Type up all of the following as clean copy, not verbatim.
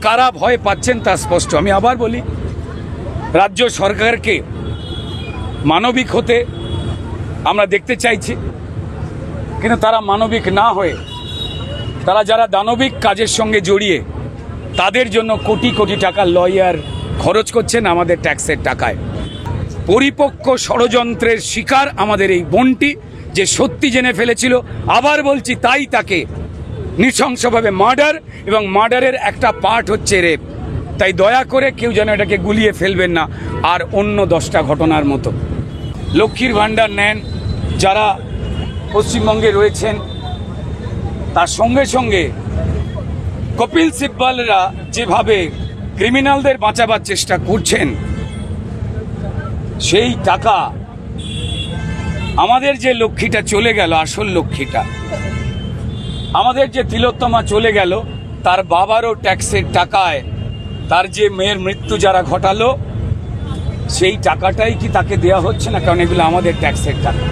কারা ভয় পাচ্ছেন তা স্পষ্ট। আমি আবার বলি, রাজ্য সরকারকে মানবিক হতে আমরা দেখতে চাইছি, কিন্তু তারা মানবিক না হয়ে তারা যারা দানবিক কাজের সঙ্গে জড়িয়ে তাদের জন্য কোটি কোটি টাকা লয়ার খরচ করছেন আমাদের ট্যাক্সের টাকায়। পরিপক্ক ষড়যন্ত্রের শিকার আমাদের এই বোনটি, যে সত্যি জেনে ফেলেছিল, আবার বলছি তাই তাকে নৃশংসভাবে মার্ডার, এবং মার্ডারের একটা পার্ট হচ্ছে রেপ। তাই দয়া করে কেউ যেন এটাকে গুলিয়ে ফেলবেন না আর অন্য 10টা ঘটনার মতো। লক্ষ্মীর ভাণ্ডার নেন যারা পশ্চিমবঙ্গে রয়েছেন, তার সঙ্গে সঙ্গে কপিল সিব্বলরা যেভাবে ক্রিমিনালদের বাঁচাবার চেষ্টা করছেন, সেই টাকা আমাদের যে লক্ষ্মীটা চলে গেল, আসল লক্ষ্মীটা আমাদের যে তিলোত্তমা চলে গেল, তার বাবারও ট্যাক্সের টাকায় তার যে মেয়ের মৃত্যু যারা ঘটালো, সেই টাকাটাই কি তাকে দেয়া হচ্ছে না? কারণ এগুলো আমাদের ট্যাক্সের টাকা।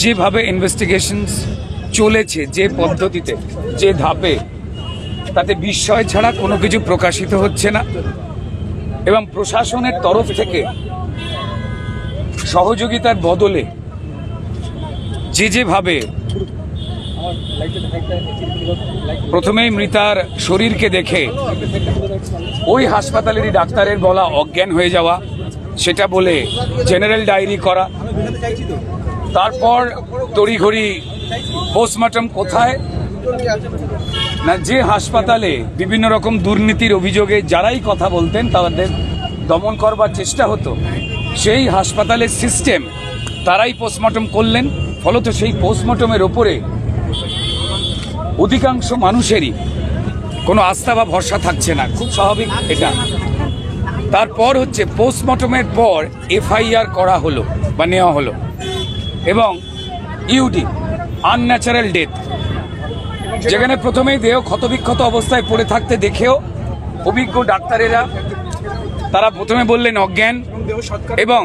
যেভাবে ইনভেস্টিগেশনস চলেছে, যে পদ্ধতিতে, যে ধাপে, তাতে বিস্ময় ছাড়া কোনো কিছু প্রকাশিত হচ্ছে না। এবং প্রশাসনের তরফ থেকে সহযোগিতার বদলে যেভাবে প্রথমেই মৃতার শরীরকে দেখে ওই হাসপাতালেরই ডাক্তারের বলা অজ্ঞান হয়ে যাওয়া, সেটা বলে জেনারেল ডায়েরি করা, তারপর তড়িঘড়ি পোস্টমর্টম কোথায় না, যে হাসপাতালে বিভিন্ন রকম দুর্নীতির অভিযোগে যারাই কথা বলতেন তাদের দমন করবার চেষ্টা হতো, সেই হাসপাতালের সিস্টেম তারাই পোস্টমর্টম করলেন। ফলত সেই পোস্টমর্টমের ওপরে অধিকাংশ মানুষেরই কোনো আস্থা বা ভরসা থাকছে না, খুব স্বাভাবিক এটা। তারপর হচ্ছে পোস্টমর্টমের পর এফআইআর করা হলো বা নেওয়া হলো, এবং ইউডি আনন্যাচারাল ডেথ, যেখানে প্রথমেই দেহ ক্ষতবিক্ষত অবস্থায় পড়ে থাকতে দেখেও অভিজ্ঞ ডাক্তারেরা তারা প্রথমে বললেন অজ্ঞান, এবং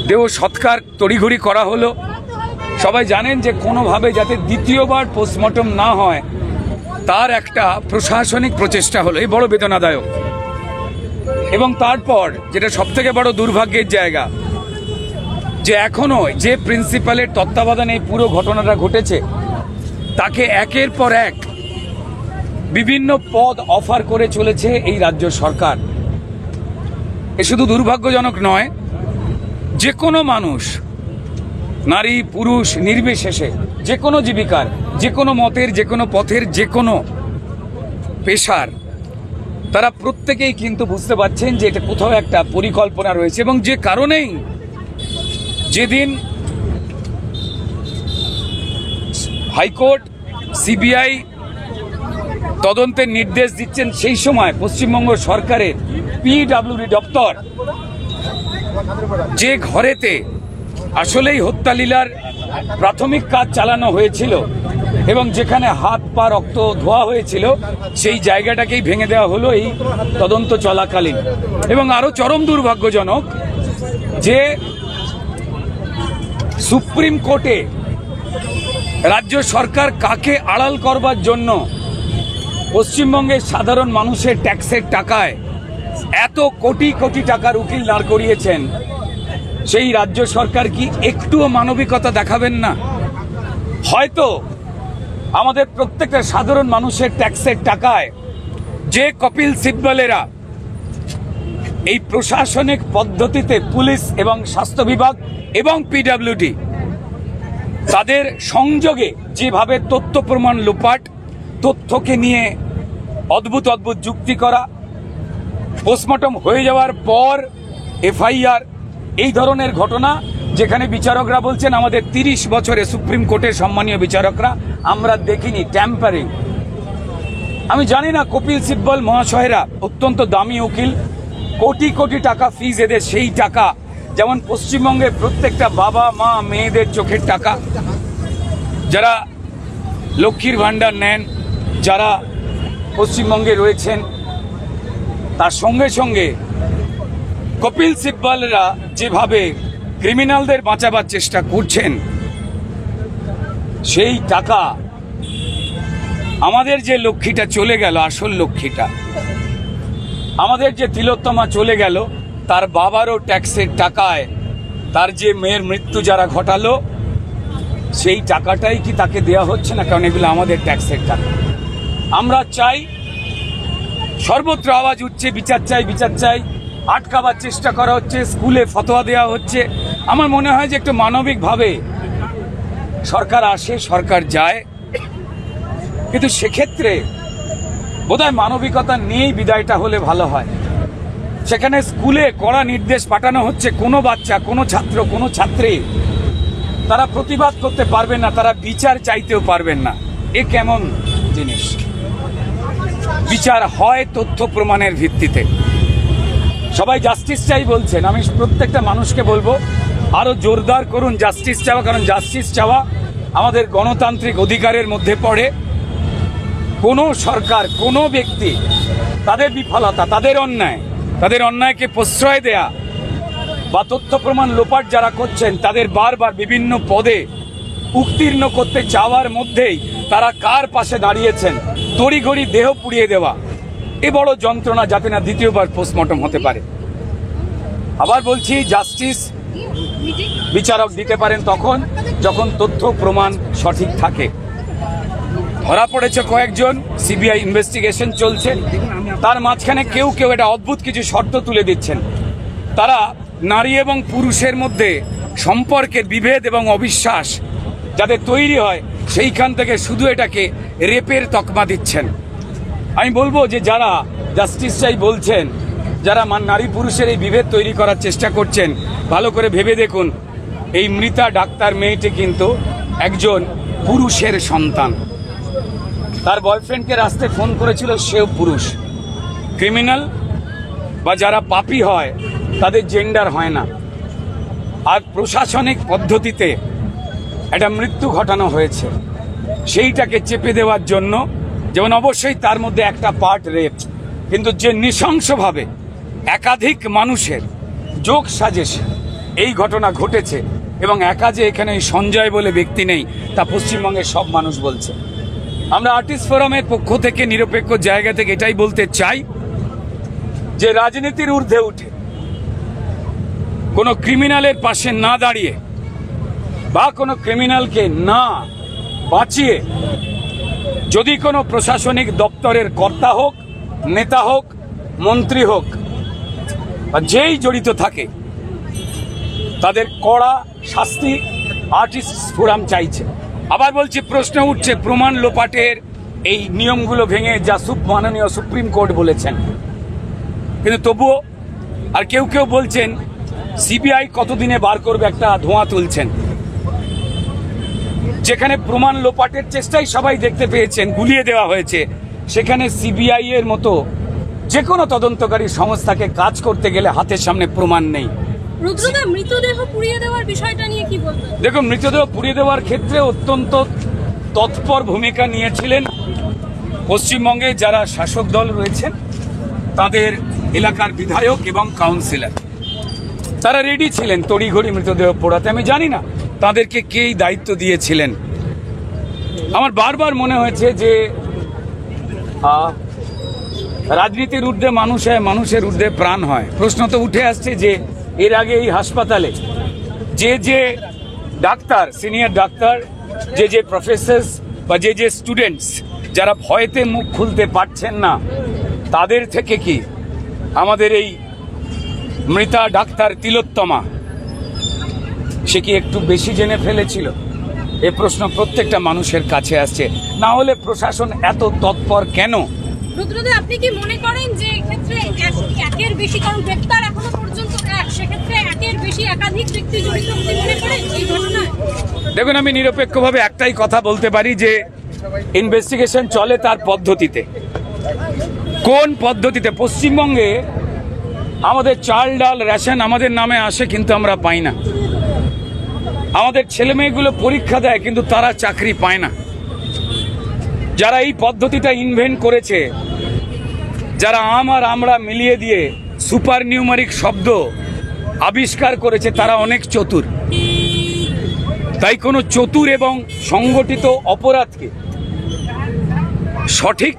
দেহ সৎকার তড়িঘড়ি করা হলো। সবাই জানেন যে কোনোভাবে যাতে দ্বিতীয়বার পোস্টমর্টম না হয় তার একটা প্রশাসনিক প্রচেষ্টা হলো, এই বড় বেদনাদায়ক। এবং তারপর যেটা সবথেকে বড় দুর্ভাগ্যের জায়গা, যে এখনো যে প্রিন্সিপালের তত্ত্বাবধানে এই পুরো ঘটনাটা ঘটেছে, তাকে একের পর এক বিভিন্ন পদ অফার করে চলেছে এই রাজ্য সরকার। এ শুধু দুর্ভাগ্যজনক নয়, যে কোনো মানুষ, নারী পুরুষ নির্বিশেষে, যে কোনো জীবিকার, যে কোনো মতের, যে কোনো পথের, যে কোনো পেশার, তারা প্রত্যেকেই কিন্তু বুঝতে পারছেন যে এটা কোথাও একটা পরিকল্পনা রয়েছে। এবং যে কারণেই যেদিন হাইকোর্ট সিবিআই তদন্তের নির্দেশ দিচ্ছেন, সেই সময় পশ্চিমবঙ্গ সরকারের পিডব্লিউডি দপ্তর যে ঘরেতে আসলেই হত্যালীলার প্রাথমিক কাজ চালানো হয়েছিল এবং যেখানে হাত পা রক্ত ধোয়া হয়েছিল, সেই জায়গাটাকেই ভেঙে দেওয়া হলো এই তদন্ত চলাকালীন। এবং আরো চরম দুর্ভাগ্যজনক যে সুপ্রিম কোর্টে রাজ্য সরকার কাকে আড়াল করবার জন্য পশ্চিমবঙ্গের সাধারণ মানুষের ট্যাক্সের টাকায় এত কোটি কোটি টাকার উকিল দাঁড় করিয়েছেন, সেই রাজ্য সরকার কি একটুও মানবিকতা দেখাবেন না? হয়তো আমাদের প্রত্যেকটা সাধারণ মানুষের ট্যাক্সের টাকায় যে কপিল সিব্বলেরা এই প্রশাসনিক পদ্ধতিতে পুলিশ এবং স্বাস্থ্য বিভাগ এবং পিডব্লিউডি তাদের সংযোগে যেভাবে তথ্য প্রমাণ লোপাট, তথ্যকে নিয়ে অদ্ভুত অদ্ভুত যুক্তি করা, পোস্টমর্টম হয়ে যাওয়ার পর এফআইআর, এই ধরনের ঘটনা, যেখানে বিচারকরা বলছেন আমাদের 30 বছরে সুপ্রিম কোর্টের সম্মানীয় বিচারকরা আমরা দেখিনি ট্যাম্পারিং। আমি জানি না কপিল সিব্বল মহাশয়রা অত্যন্ত দামি উকিল, কোটি কোটি টাকা ফিজ এদের, সেই টাকা যেমন পশ্চিমবঙ্গের প্রত্যেকটা বাবা মা মেয়েদের চোখের টাকা, যারা লক্ষ্মীর ভাণ্ডার নেন, যারা পশ্চিমবঙ্গে রয়েছেন, তার সঙ্গে সঙ্গে কপিল সিব্বলরা যেভাবে ক্রিমিনালদের বাঁচাবার চেষ্টা করছেন, সেই টাকা আমাদের যে লক্ষ্মীটা চলে গেল, আসল লক্ষ্মীটা, আমাদের যে তিলোত্তমা চলে গেল, তার বাবারও ট্যাক্সের টাকায় তার যে মেয়ের মৃত্যু যারা ঘটালো সেই টাকাটাই কি তাকে দেয়া হচ্ছে না? কারণ এগুলো আমাদের ট্যাক্সের টাকা। আমরা চাই, সর্বত্র আওয়াজ উঠছে বিচার চাই, বিচার চাই, আটকাবার চেষ্টা করা হচ্ছে, স্কুলে ফতোয়া দেওয়া হচ্ছে। আমার মনে হয় যে একটু মানবিকভাবে সরকার আসে, সরকার যায়, কিন্তু সেক্ষেত্রে বোধহয় মানবিকতা নিয়েই বিদায়টা হলে ভালো হয়। সেখানে স্কুলে কড়া নির্দেশ পাঠানো হচ্ছে, কোনো বাচ্চা, কোনো ছাত্র, কোনো ছাত্রী তারা প্রতিবাদ করতে পারবেন না, তারা বিচার চাইতেও পারবেন না। এ কেমন জিনিস? বিচার হয় তথ্য প্রমাণের ভিত্তিতে। সবাই জাস্টিস চাই বলছেন, আমি প্রত্যেকটা মানুষকে বলবো আরো জোরদার করুন জাস্টিস চাওয়া, কারণ জাস্টিস চাওয়া আমাদের গণতান্ত্রিক অধিকারের মধ্যে পড়ে। কোনো সরকার, কোনো ব্যক্তি তাদের বিফলতা, তাদের অন্যায়কে প্রশ্রয় দেয়া বা তথ্য প্রমাণ লোপাট যারা করছেন তাদের বারবার বিভিন্ন পদে উত্তীর্ণ করতে চাওয়ার মধ্যেই তারা কার পাশে দাঁড়িয়েছেন? তড়িঘড়ি দেহ পুড়িয়ে দেওয়া, এ বড় যন্ত্রণা, যাতে না দ্বিতীয়বার পোস্টমর্টম হতে পারে। আবার বলছি, জাস্টিস বিচারক দিতে পারেন তখন যখন তথ্য প্রমাণ সঠিক থাকে। ধরা পড়েছে কয়েকজন, সিবিআই ইনভেস্টিগেশন চলছে, তার মাঝখানে কেউ এটা অদ্ভুত কিছু শর্ত তুলে দিচ্ছেন। তারা নারী এবং পুরুষের মধ্যে সম্পর্কের বিভেদ এবং অবিশ্বাস যাতে তৈরি হয়, সেইখান থেকে শুধু এটাকে রেপের তকমা দিচ্ছেন। আমি বলবো যে যারা জাস্টিস চাই বলছেন, যারা নারী পুরুষের এই বিভেদ তৈরি করার চেষ্টা করছেন, ভালো করে ভেবে দেখুন, এই মৃতা ডাক্তার মেয়েটি কিন্তু একজন পুরুষের সন্তান। তার বয়ফ্রেন্ডকে রাস্তায় ফোন করেছিল, সেও পুরুষ। ক্রিমিনাল বা যারা পাপী হয় তাদের জেন্ডার হয় না। আর প্রশাসনিক পদ্ধতিতে একটা মৃত্যু ঘটানো হয়েছে, সেইটাকে চেপে দেওয়ার জন্য, যেমন অবশ্যই তার মধ্যে একটা পার্ট রেপ, কিন্তু যে নৃশংসভাবে একাধিক মানুষের যোগ সাজেশে এই ঘটনা ঘটেছে, এবং একা যে এখানে সঞ্জয় বলে ব্যক্তি নেই তা পশ্চিমবঙ্গের সব মানুষ বলছে। আমরা আর্টিস্ট ফোরামের পক্ষ থেকে নিরপেক্ষ জায়গা থেকে এটাই বলতে চাই যে রাজনীতির ঊর্ধ্বে উঠে কোনো ক্রিমিনালের পাশে না দাঁড়িয়ে বা কোনো ক্রিমিনালকে না বাঁচিয়ে যদি কোনো প্রশাসনিক দপ্তরের কর্তা হোক, নেতা হোক, মন্ত্রী হোক বা যেই জড়িত থাকে, তাদের কড়া শাস্তি আর্টিস্ট ফোরাম চাইছে। আবার বলছি, প্রশ্ন উঠছে প্রমাণ লোপাটের এই নিয়মগুলো ভেঙে যা মাননীয় সুপ্রিম কোর্ট বলেছেন, কিন্তু তবুও আর কেউ বলছেন সিবিআই কতদিনে বার করবে, একটা ধোঁয়া তুলছেন। যেখানে প্রমাণ লোপাটের চেষ্টাই সবাই দেখতে পেয়েছেন, গুলিয়ে দেওয়া হয়েছে, সেখানে সিবিআই এর মতো যে কোনো তদন্তকারী সংস্থাকে কাজ করতে গেলে হাতের সামনে প্রমাণ নেই। রুদ্রদা, মৃতদেহ পুড়িয়ে দেওয়ার বিষয়টা নিয়ে কি বলবেন? দেখুন, মৃতদেহ পুড়িয়ে দেওয়ার ক্ষেত্রে অত্যন্ত তৎপর ভূমিকা নিয়েছিলেন পশ্চিমবঙ্গে যারা শাসক দল রয়েছেন, তাদের এলাকার বিধায়ক এবং কাউন্সিলর। তারা রেডি ছিলেন তড়িঘড়ি মৃতদেহ পোড়াতে। আমি জানি না তাদেরকে কেই দায়িত্ব দিয়েছিলেন। আমার বারবার মনে হয়েছে যে রাজনীতির ঊর্ধ্বে মানুষ হয়, মানুষের ঊর্ধ্বে প্রাণ হয়। প্রশ্ন তো উঠে আসছে যে এর আগে এই হাসপাতালে যে ডাক্তার, সিনিয়র ডাক্তার, যে প্রফেসর বা যে স্টুডেন্টস যারা ভয়েতে মুখ খুলতে পারছেন না, তাদের থেকে কি আমাদের এই মৃতা ডাক্তার তিলোত্তমা, সে কি একটু বেশি জেনে ফেলেছিল? এ প্রশ্ন প্রত্যেকটা মানুষের কাছে আসছে। না হলে প্রশাসন এত তৎপর কেন? রুদ্রদা, আপনি কি মনে করেন যে এক্ষেত্রে একের বেশি, কারণ গ্রেপ্তার এখনো পর্যন্ত সেক্ষেত্রে একের বেশি একাধিক ব্যক্তি জড়িত বলে মনে করেন এই ঘটনায়? দেখুন, আমি নিরপেক্ষভাবে একটাই কথা বলতে পারি যে ইনভেস্টিগেশন চলে তার পদ্ধতিতে। কোন পদ্ধতিতে? পশ্চিমবঙ্গে আমাদের চাল ডাল রেশন আমাদের নামে আসে, কিন্তু আমরা পাই না। আমাদের ছেলে মেয়েগুলো পরীক্ষা দেয়, কিন্তু তারা চাকরি পায় না। যারা এই পদ্ধতিটা ইনভেন্ট করেছে, যারা আর আমরা মিলিয়ে দিয়ে সুপার নিউমারিক শব্দ আবিষ্কার করেছে, তারা অনেক চতুর। তাই কোনো চতুর এবং সংগঠিত অপরাধকে সঠিক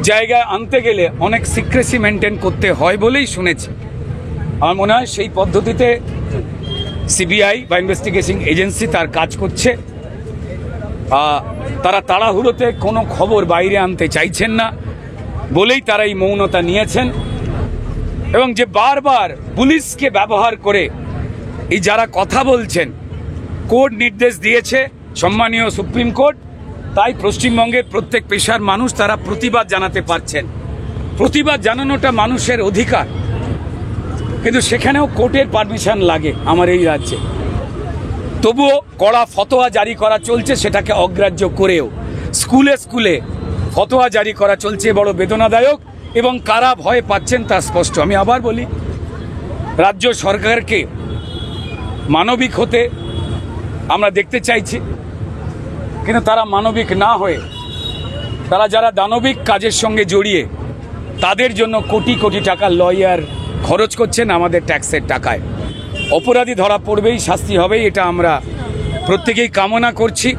জায়গায় আনতে গেলে অনেক সিক্রেসি মেনটেন করতে হয় বলেই শুনেছি। আমার মনে হয় সেই পদ্ধতিতে সিবিআই বা ইনভেস্টিগেশন এজেন্সি তার কাজ করছে। তারা তাড়াহুড়োতে কোনো খবর বাইরে আনতে চাইছেন না বলেই তারা এই মৌনতা নিয়েছেন, এবং যে বারবার পুলিশকে ব্যবহার করে এই যারা কথা বলছেন, কোর্ট নির্দেশ দিয়েছে সম্মানীয় সুপ্রিম কোর্ট, তাই পশ্চিমবঙ্গের প্রত্যেক পেশার মানুষ তারা প্রতিবাদ জানাতে পারছেন। প্রতিবাদ জানানোটা মানুষের অধিকার, কিন্তু সেখানেও কোর্টের পারমিশন লাগে আমার এই রাজ্যে। তবুও কড়া ফতোয়া জারি করা চলছে, সেটাকে অগ্রাহ্য করেও স্কুলে স্কুলে ফতোয়া জারি করা চলছে, বড় বেদনাদায়ক, এবং কারা ভয় পাচ্ছেন তা স্পষ্ট। আমি আবার বলি, রাজ্য সরকারকে মানবিক হতে আমরা দেখতে চাইছি, কিন্তু তারা মানবিক না হয়ে তারা যারা দানবিক কাজের সঙ্গে জড়িয়ে তাদের জন্য কোটি কোটি টাকা লয়ার খরচ করছেন আমাদের ট্যাক্সের টাকায়। অপরাধী ধরা পড়বেই, শাস্তি হবেই, এটা আমরা প্রত্যেকেই কামনা করছি।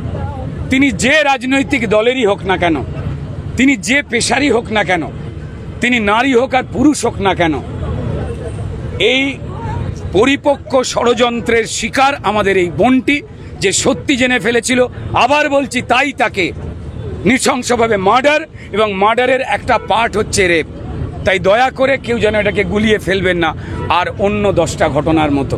তিনি যে রাজনৈতিক দলেরই হোক না কেন, তিনি যে পেশারই হোক না কেন, তিনি নারী হোক আর পুরুষ হোক না কেন, এই পরিপক্ক ষড়যন্ত্রের শিকার আমাদের এই বোনটি, যে সত্যি জেনে ফেলেছিল। আবার বলছি, তাই তাকে নৃশংসভাবে মার্ডার, এবং মার্ডারের একটা পার্ট হচ্ছে রেপ। তাই দয়া করে কেউ যেন এটাকে গুলিয়ে ফেলবেন না আর অন্য 10টা ঘটনার মতো।